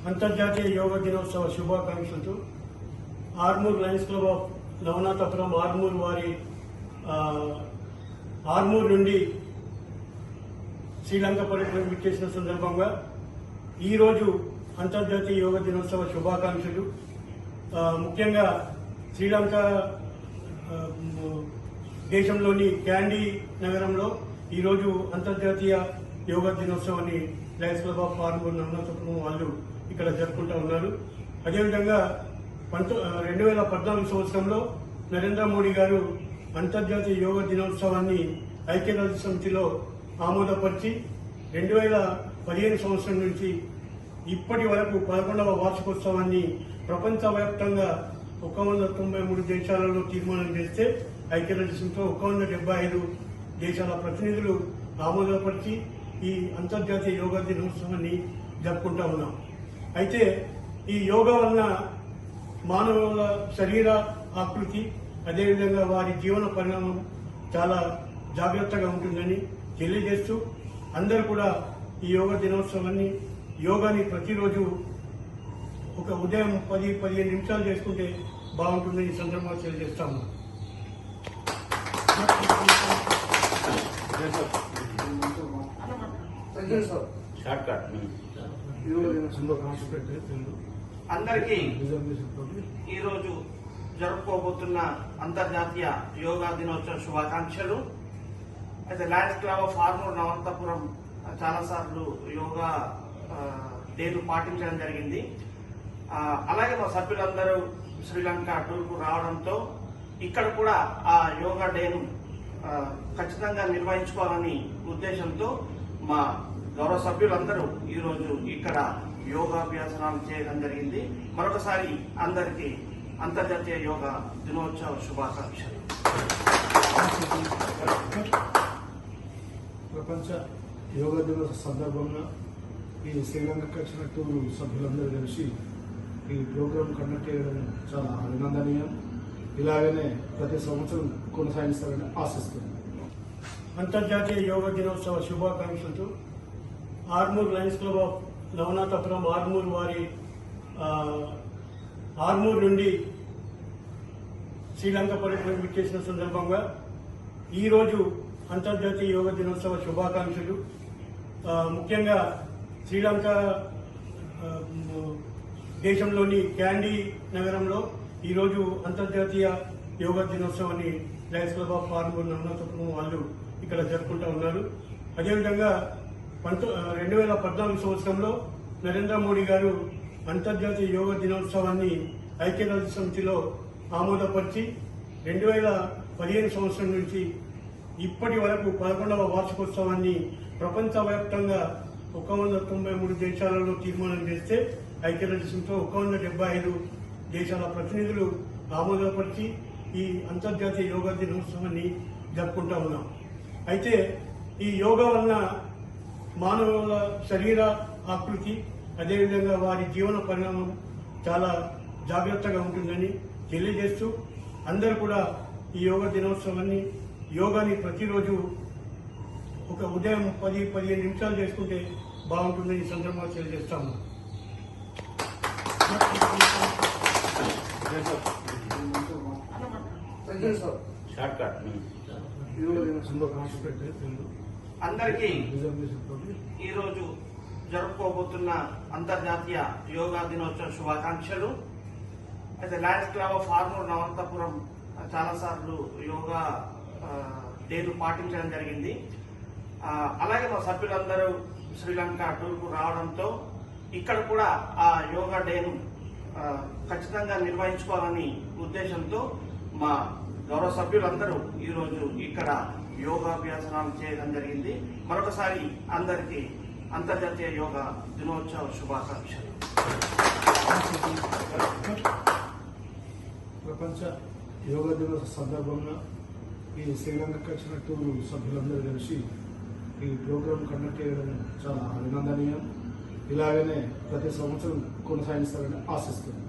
అంతర్జాతీయ యోగా దినోత్సవ శుభాకాంక్షలతో Armoor Lions Club of Navanathapuram Armoor వారి ఆర్మూర్ నుండి శ్రీలంక పర్యటన విచ్చేసిన సందర్భంగా ఈరోజు అంతర్జాతీయ యోగా దినోత్సవ శుభాకాంక్షలు. ముఖ్యంగా శ్రీలంక దేశంలోని క్యాండీ నగరంలో ఈరోజు అంతర్జాతీయ యోగా దినోత్సవాన్ని Lions Club of Armoor Navanathapuram వాళ్ళు ఇక్కడ జరుపుకుంటూ ఉన్నారు. అదేవిధంగా 2014 సంవత్సరంలో నరేంద్ర మోడీ గారు అంతర్జాతీయ యోగా దినోత్సవాన్ని ఐక్యరాజ్య సమితిలో ఆమోదపరిచి 2015 సంవత్సరం నుంచి ఇప్పటి వరకు 11వ వార్షికోత్సవాన్ని ప్రపంచవ్యాప్తంగా 193 దేశాలలో తీర్మానం చేస్తే ఐక్యరాజ్య సమితిలో 175 దేశాల ప్రతినిధులు ఆమోదపరిచి ఈ అంతర్జాతీయ యోగా దినోత్సవాన్ని జరుపుకుంటా ఉన్నాం. అయితే ఈ యోగా వలన మానవుల శరీర ఆకృతి అదేవిధంగా వారి జీవన పరిణామం చాలా జాగ్రత్తగా ఉంటుందని తెలియజేస్తూ అందరూ కూడా ఈ యోగా దినోత్సవాన్ని యోగాని ప్రతిరోజు ఒక ఉదయం 10-15 నిమిషాలు చేసుకుంటే బాగుంటుందని ఈ సందర్భంగా తెలియజేస్తాము. అందరికీ ఈరోజు జరుపుకోబోతున్న అంతర్జాతీయ యోగా దినోత్సవ శుభాకాంక్షలు. అయితే Lions Club of Armoor Navanathapuram చాలాసార్లు యోగా డేను పాటించడం జరిగింది. అలాగే మా సభ్యులందరూ శ్రీలంక టూర్కు రావడంతో ఇక్కడ కూడా ఆ యోగా డేను ఖచ్చితంగా నిర్వహించుకోవాలని ఉద్దేశంతో మా గౌరవ సభ్యులందరూ ఈరోజు ఇక్కడ యోగాభ్యాసనాలు చేయడం జరిగింది. మరొకసారి అందరికీ అంతర్జాతీయ యోగా దినోత్సవ శుభాకాంక్షలు. ప్రపంచ యోగా దినోత్సవ సందర్భంగా ఈ శ్రీలంకకు వచ్చిన టూరు సభ్యులందరూ కలిసి ఈ ప్రోగ్రాం కండక్ట్ చేయడం చాలా అభినందనీయం. ఇలాగనే ప్రతి సంవత్సరం కొనసాగిస్తారని ఆశిస్తుంది. అంతర్జాతీయ యోగా దినోత్సవ శుభాకాంక్షలతో Armoor Lions Club of Navanathapuram Armoor వారి ఆర్మూర్ నుండి శ్రీలంక పర్యటన విచ్చేసిన సందర్భంగా ఈరోజు అంతర్జాతీయ యోగా దినోత్సవ శుభాకాంక్షలు. ముఖ్యంగా శ్రీలంక దేశంలోని క్యాండీ నగరంలో ఈరోజు అంతర్జాతీయ యోగా దినోత్సవాన్ని Lions Club of Armoor Navanathapuram వాళ్ళు ఇక్కడ జరుపుకుంటూ ఉన్నారు. అదేవిధంగా 2014 సంవత్సరంలో నరేంద్ర మోడీ గారు అంతర్జాతీయ యోగా దినోత్సవాన్ని ఐక్యరాజ్య సమితిలో ఆమోదపరిచి 2015 సంవత్సరం నుంచి ఇప్పటి వరకు 11వ వార్షికోత్సవాన్ని ప్రపంచవ్యాప్తంగా 193 దేశాలలో తీర్మానం చేస్తే ఐక్యరాజ్య సమితిలో 175 దేశాల ప్రతినిధులు ఆమోదపరిచి ఈ అంతర్జాతీయ యోగా దినోత్సవాన్ని జరుపుకుంటా ఉన్నాం. అయితే ఈ యోగా వలన మానవుల శరీర ఆకృతి అదేవిధంగా వారి జీవన పరిణామం చాలా జాగ్రత్తగా ఉంటుందని తెలియజేస్తూ అందరూ కూడా ఈ యోగా దినోత్సవాన్ని యోగాని ప్రతిరోజు ఒక ఉదయం 10-15 నిమిషాలు చేసుకుంటే బాగుంటుందని ఈ సందర్భంగా తెలియజేస్తాము. అందరికీ ఈరోజు జరుపుకోబోతున్న అంతర్జాతీయ యోగా దినోత్సవ శుభాకాంక్షలు. అయితే Lions Club of Armoor Navanathapuram చాలాసార్లు యోగా డేను పాటించడం జరిగింది. అలాగే మా సభ్యులందరూ శ్రీలంక టూర్కు రావడంతో ఇక్కడ కూడా ఆ యోగా డేను ఖచ్చితంగా నిర్వహించుకోవాలని ఉద్దేశంతో మా గౌరవ సభ్యులందరూ ఈరోజు ఇక్కడ యోగాభ్యాసనాలు చేయడం జరిగింది. మరొకసారి అందరికీ అంతర్జాతీయ యోగా దినోత్సవ శుభాకాంక్షలు. ప్రపంచ యోగా దినోత్సవ సందర్భంగా ఈ శ్రీలంకకు వచ్చిన టూరు సభ్యులందరూ కలిసి ఈ ప్రోగ్రాం కండక్ట్ చేయడం చాలా అభినందనీయం. ఇలాగనే ప్రతి సంవత్సరం కొనసాగిస్తారని ఆశిస్తుంది.